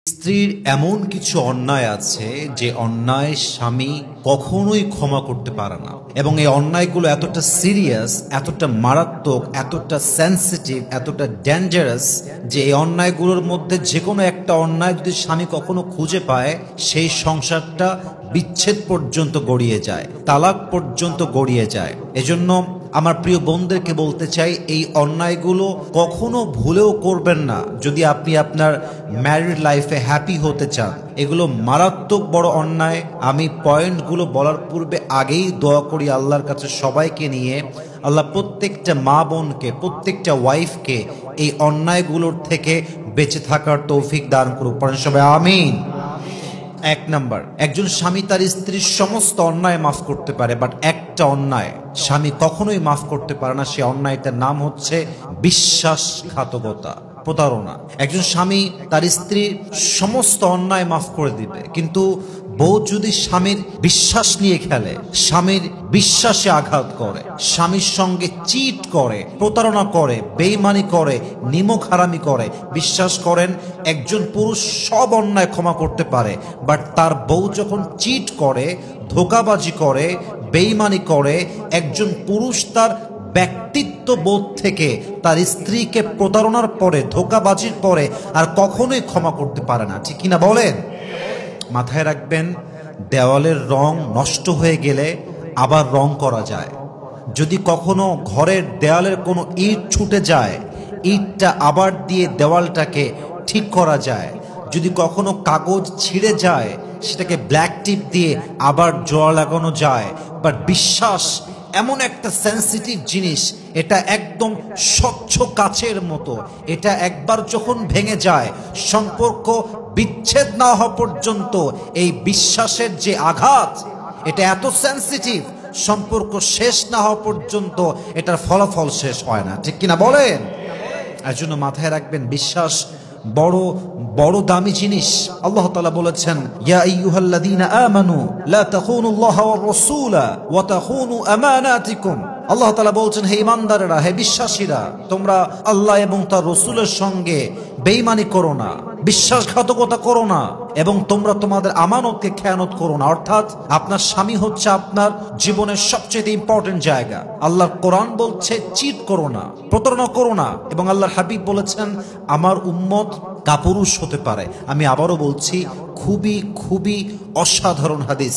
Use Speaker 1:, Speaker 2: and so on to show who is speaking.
Speaker 1: স্ত্রীর এমন কিছু অন্যায় আছে যে অন্যায় স্বামী কখনোই ক্ষমা করতে পারে না, এবং এই অন্যায়গুলো এতটা সিরিয়াস, এতটা মারাত্মক, এতটা সেন্সিটিভ, এতটা ডেঞ্জারাস যে এই অন্যায়গুলোর মধ্যে যে কোনো একটা অন্যায় যদি স্বামী কখনো খুঁজে পায়, সেই সংসারটা বিচ্ছেদ পর্যন্ত গড়িয়ে যায়, তালাক পর্যন্ত গড়িয়ে যায়। এজন্য আমার প্রিয় বোনদেরকে বলতে চাই, এই অন্যায়গুলো কখনো ভুলেও করবেন না যদি আপনি আপনার ম্যারিড লাইফে হ্যাপি হতে চান। এগুলো মারাত্মক বড় অন্যায়। আমি পয়েন্টগুলো বলার পূর্বে আগেই দোয়া করি আল্লাহর কাছে সবাইকে নিয়ে, আল্লাহ প্রত্যেকটা মা বোনকে, প্রত্যেকটা ওয়াইফকে এই অন্যায়গুলোর থেকে বেঁচে থাকার তৌফিক দান করুক। পড়েন সবাই আমিন। এক নাম্বার, একজন স্বামী তার স্ত্রীর সমস্ত অন্যায় মাফ করতে পারে, বাট একটা অন্যায় স্বামী কখনোই মাফ করতে পারে না। সে অন্যায়টার নাম হচ্ছে বিশ্বাসঘাতকতা, প্রতারণা। একজন স্বামী তার স্ত্রীর সমস্ত অন্যায় মাফ করে দিবে, কিন্তু বউ যদি স্বামীর বিশ্বাস নিয়ে খেলে, স্বামীর বিশ্বাসে আঘাত করে, স্বামীর সঙ্গে চিট করে, প্রতারণা করে, বেঈমানি করে, নিমক হারামি করে, বিশ্বাস করেন একজন পুরুষ সব অন্যায় ক্ষমা করতে পারে, বাট তার বউ যখন চিট করে, ধোঁকাবাজি করে, বেঈমানি করে, একজন পুরুষ তার ব্যক্তিত্ব বোধ থেকে তার স্ত্রীকে প্রতারণার পরে, ধোঁকাবাজির পরে আর কখনোই ক্ষমা করতে পারে না। ঠিক কিনা বলেন? মাথায় রাখবেন, দেওয়ালের রং নষ্ট হয়ে গেলে আবার রং করা যায়। যদি কখনো ঘরের দেওয়ালের কোনো ইট ছুটে যায়, ইটটা আবার দিয়ে দেওয়ালটাকে ঠিক করা যায়। যদি কখনো কাগজ ছিঁড়ে যায়, সেটাকে ব্ল্যাক টিপ দিয়ে আবার জোড়া লাগানো যায়। বাট বিশ্বাস এমন একটা সেন্সিটিভ জিনিস, এটা একদম স্বচ্ছ কাচের মতো। এটা একবার যখন ভেঙে যায়, সম্পর্ক বিচ্ছেদ না হওয়া পর্যন্ত এই বিশ্বাসের যে আঘাত, এটা এত সেন্সিটিভ, সম্পর্ক শেষ না হওয়া পর্যন্ত এটার ফলাফল শেষ হয় না। ঠিক কিনা বলেন? এর জন্য মাথায় রাখবেন, বিশ্বাস বড় বড় দামি জিনিস। আল্লাহ তাআলা বলেছেন, ইয়া আইয়ুহাল্লাযীনা আমানু লা তাখুনুল্লাহা ওয়ার রাসূলা ওয়া তাখুনু আমানাতিকুম। আল্লাহ তাআলা বলছেন, হে ঈমানদারেরা, হে বিশ্বাসীরা, তোমরা আল্লাহ এবং তার রাসূলের সঙ্গে বেঈমানি করো না, বিশ্বাসঘাতকতা করো না, এবং তোমরা তোমাদের আমানতকে খেয়ানত করো না। অর্থাৎ আপনার স্বামী হচ্ছে আপনার জীবনের সবচেয়ে ইম্পর্টেন্ট জায়গা। আল্লাহর কোরআন বলছে চিট করো না, প্রতারণা করো না, এবং আল্লাহর হাবিব বলেছেন আমার উম্মত কাপুরুষ হতে পারে। আমি আবারও বলছি, খুবই খুবই অসাধারণ হাদিস।